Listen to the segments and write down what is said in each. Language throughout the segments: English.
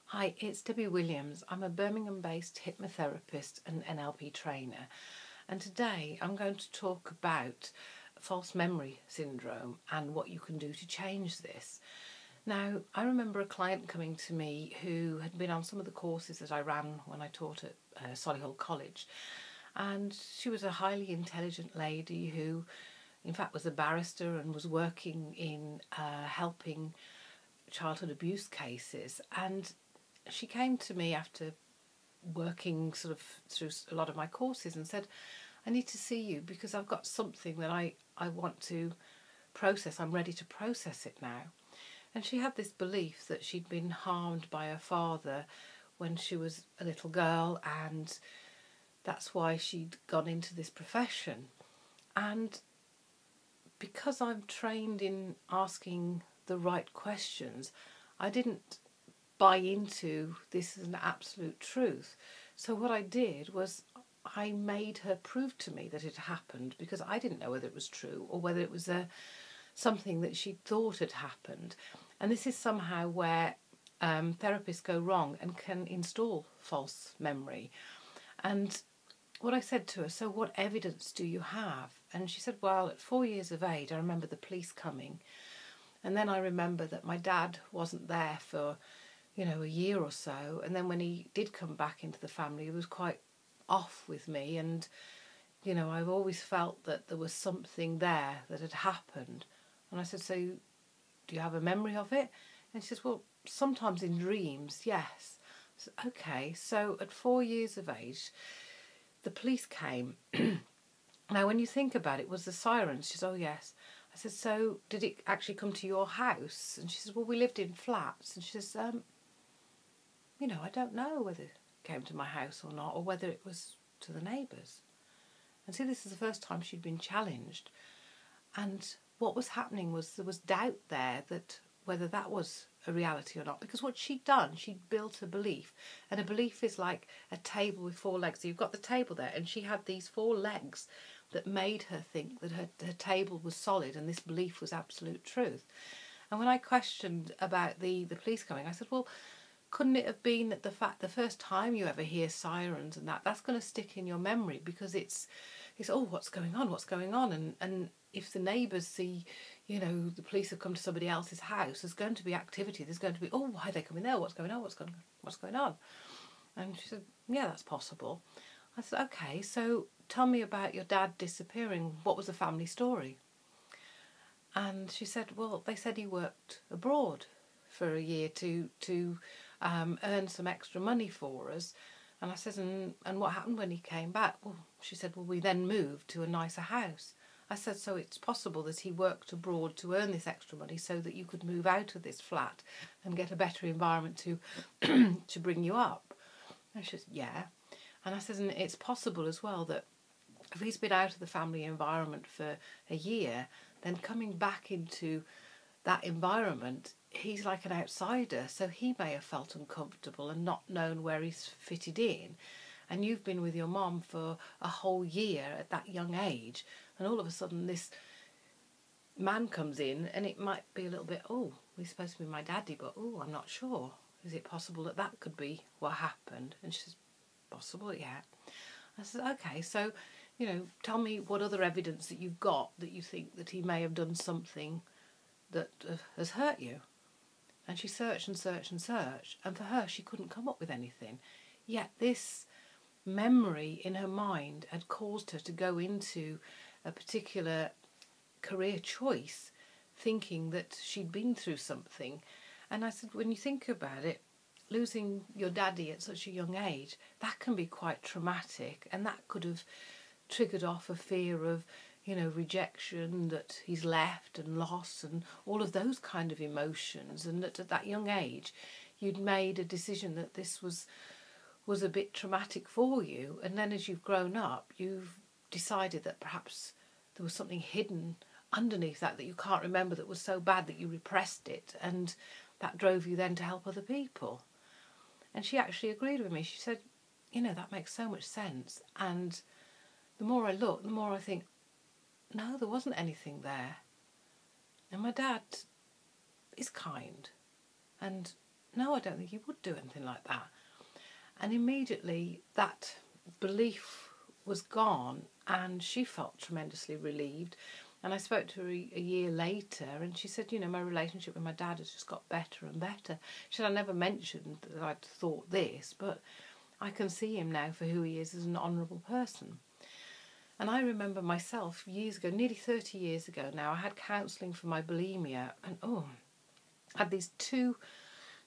Hi, it's Debbie Williams. I'm a Birmingham-based hypnotherapist and NLP trainer, and today I'm going to talk about false memory syndrome and what you can do to change this. Now, I remember a client coming to me who had been on some of the courses that I ran when I taught at Solihull College, and she was a highly intelligent lady who, in fact, was a barrister and was working in helping childhood abuse cases. And she came to me after working sort of through a lot of my courses and said, I need to see you because I've got something that I want to process. I'm ready to process it now. And she had this belief that she'd been harmed by her father when she was a little girl, and that's why she'd gone into this profession. And because I'm trained in asking the right questions, I didn't buy into this as an absolute truth. So what I did was I made her prove to me that it happened, because I didn't know whether it was true or whether it was something that she thought had happened. And this is somehow where therapists go wrong and can install false memory. And what I said to her, so what evidence do you have? And she said, well, at 4 years of age, I remember the police coming. And then I remember that my dad wasn't there for, a year or so. And then when he did come back into the family, he was quite off with me. And, I've always felt that there was something there that had happened. And I said, so do you have a memory of it? And she says, well, sometimes in dreams, yes. I said, okay, so at 4 years of age, the police came. Now, when you think about it, was the sirens? She says, oh, yes. I said, so did it actually come to your house? And she says, well, we lived in flats. And she says, I don't know whether it came to my house or not, or whether it was to the neighbours. And see, this is the first time she'd been challenged. And what was happening was there was doubt there that whether that was a reality or not. Because what she'd done, she'd built a belief. And a belief is like a table with 4 legs. So you've got the table there, and she had these 4 legs that made her think that her table was solid and this belief was absolute truth. And when I questioned about the police coming, I said, well, couldn't it have been that the first time you ever hear sirens and that's going to stick in your memory, because it's what's going on? And if the neighbours see, the police have come to somebody else's house, there's going to be activity. There's going to be, why are they coming there? What's going on? And she said, yeah, that's possible. I said, okay, so tell me about your dad disappearing. What was the family story? And she said, well, they said he worked abroad for a year to earn some extra money for us. And I said, and what happened when he came back? Well, she said, well, we then moved to a nicer house. I said, so it's possible that he worked abroad to earn this extra money so that you could move out of this flat and get a better environment to to bring you up. And she said, yeah. And I said, and it's possible as well that if he's been out of the family environment for a year, then coming back into that environment, he's like an outsider, so he may have felt uncomfortable and not known where he's fitted in. And you've been with your mom for a whole year at that young age, and all of a sudden this man comes in, and it might be a little bit, he's supposed to be my daddy, but I'm not sure. Is it possible that could be what happened? And she says, possible, yeah. I said, okay, so, tell me what other evidence that you've got that you think that he may have done something that has hurt you. And she searched and searched and searched, and for her, she couldn't come up with anything. Yet this memory in her mind had caused her to go into a particular career choice, thinking that she'd been through something. And I said, when you think about it, losing your daddy at such a young age, that can be quite traumatic, and that could have triggered off a fear of rejection, that he's left and lost, and all of those kind of emotions. And that at that young age, you'd made a decision that this was a bit traumatic for you. And then as you've grown up, you've decided that perhaps there was something hidden underneath that you can't remember, that was so bad that you repressed it, and that drove you then to help other people. And she actually agreed with me. She said, that makes so much sense. And the more I look, the more I think, no, there wasn't anything there. And my dad is kind, and no, I don't think he would do anything like that. And immediately that belief was gone, and she felt tremendously relieved. And I spoke to her a year later, and she said, my relationship with my dad has just got better and better. She said, I never mentioned that I'd thought this, but I can see him now for who he is as an honourable person. And I remember myself years ago, nearly 30 years ago now, I had counselling for my bulimia, and I had these two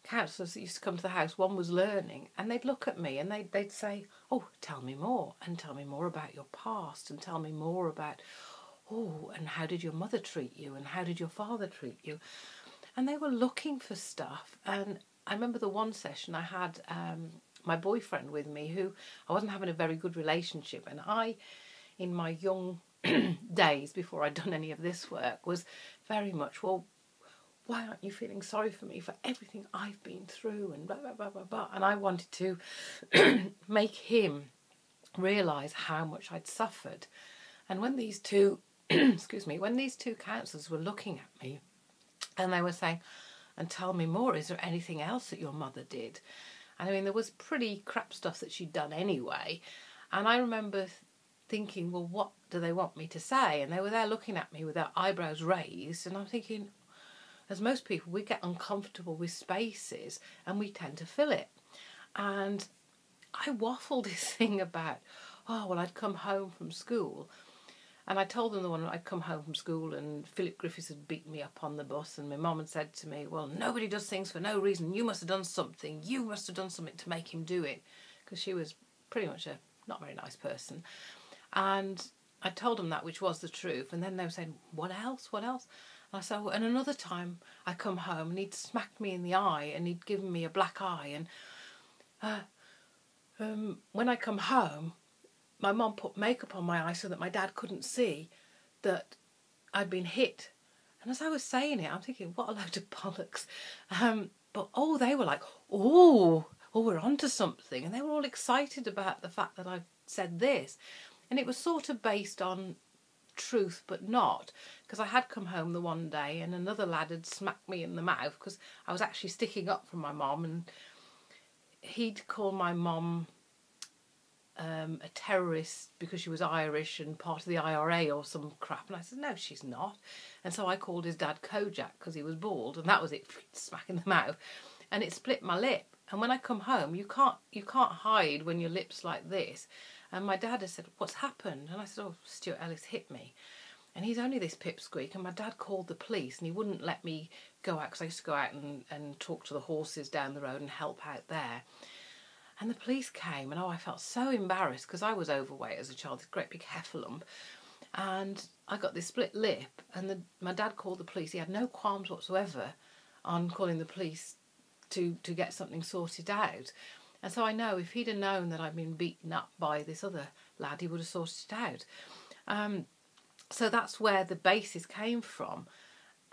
counsellors that used to come to the house. One was learning, and they'd look at me and they'd say, oh, tell me more, and tell me more about your past, and tell me more about, and how did your mother treat you, and how did your father treat you? And they were looking for stuff. And I remember the one session I had my boyfriend with me, who I wasn't having a very good relationship, and I, in my young days before I'd done any of this work, was very much, well, why aren't you feeling sorry for me for everything I've been through, and blah, blah, blah, blah, blah. And I wanted to make him realise how much I'd suffered. And when these two, when these two counsellors were looking at me, and they were saying, and tell me more, is there anything else that your mother did? And I mean, there was pretty crap stuff that she'd done anyway. And I remember thinking, well, what do they want me to say? And they were there looking at me with their eyebrows raised, and I'm thinking, as most people, we get uncomfortable with spaces and we tend to fill it. And I waffled this thing about, I'd come home from school. And I told them the one I'd come home from school and Philip Griffiths had beaten me up on the bus, and my mum had said to me, well, nobody does things for no reason. You must have done something. You must have done something to make him do it. Because she was pretty much a not very nice person. And I told them that, which was the truth. And then they were saying, what else? What else? And I said, and another time I come home and he'd smacked me in the eye and he'd given me a black eye. And when I come home, my mum put makeup on my eye so that my dad couldn't see that I'd been hit. And as I was saying it, I'm thinking, what a load of bollocks. But they were like, we're onto something. And they were all excited about the fact that I'd said this. And it was sort of based on truth, but not, because I had come home the one day and another lad had smacked me in the mouth because I was actually sticking up for my mum, and he'd call my mum a terrorist because she was Irish and part of the IRA or some crap, and I said, no, she's not. And so I called his dad Kojak because he was bald, and that was it, smack in the mouth, and it split my lip. And when I come home, you can't hide when your lip's like this. And my dad had said, what's happened? And I said, Stuart Ellis hit me. And he's only this pipsqueak. And my dad called the police and he wouldn't let me go out, because I used to go out and talk to the horses down the road and help out there. And the police came, and I felt so embarrassed because I was overweight as a child, this great big heffalump. And I got this split lip, and my dad called the police. He had no qualms whatsoever on calling the police to get something sorted out. And so I know if he'd have known that I'd been beaten up by this other lad, he would have sorted it out. So that's where the basis came from.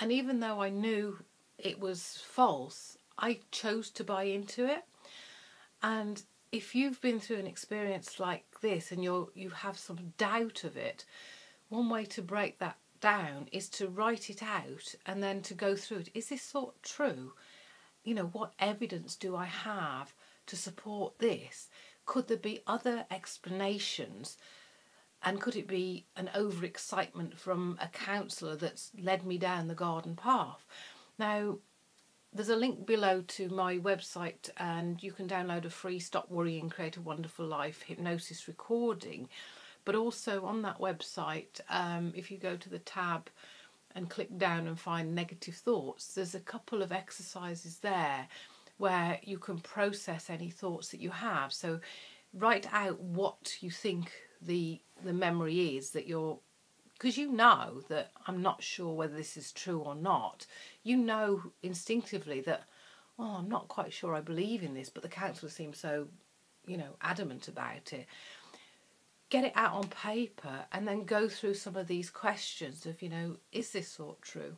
And even though I knew it was false, I chose to buy into it. And if you've been through an experience like this and you have some doubt of it, one way to break that down is to write it out and then to go through it. Is this thought true? What evidence do I have to support this? Could there be other explanations? And could it be an overexcitement from a counsellor that's led me down the garden path? Now, there's a link below to my website, and you can download a free Stop Worrying, Create a Wonderful Life hypnosis recording. But also on that website, if you go to the tab and click down and find negative thoughts, there's a couple of exercises there where you can process any thoughts that you have. So write out what you think the memory is that you're, because you know that I'm not sure whether this is true or not. You know instinctively that, I'm not quite sure I believe in this, but the counsellor seems so, adamant about it. Get it out on paper and then go through some of these questions of, is this thought true?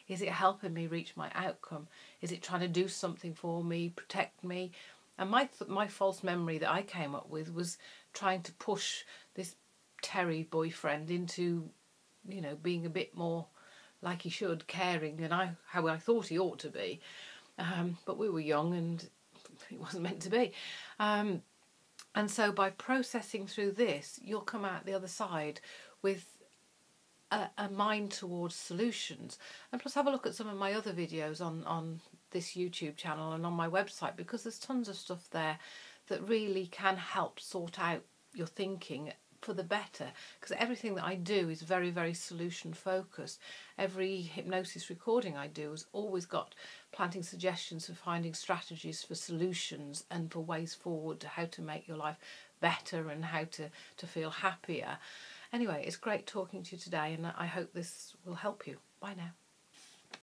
Is it helping me reach my outcome? Is it trying to do something for me, protect me? And my false memory that I came up with was trying to push this Terry boyfriend into, being a bit more like he should, caring, and how I thought he ought to be. but we were young and it wasn't meant to be. And so by processing through this, you'll come out the other side with a mind towards solutions. And plus have a look at some of my other videos on this YouTube channel and on my website, because there's tons of stuff there that really can help sort out your thinking for the better, because everything that I do is very, very solution focused. Every hypnosis recording I do has always got planting suggestions for finding strategies for solutions and for ways forward to how to make your life better and how to feel happier. Anyway, it's great talking to you today, and I hope this will help you. Bye now.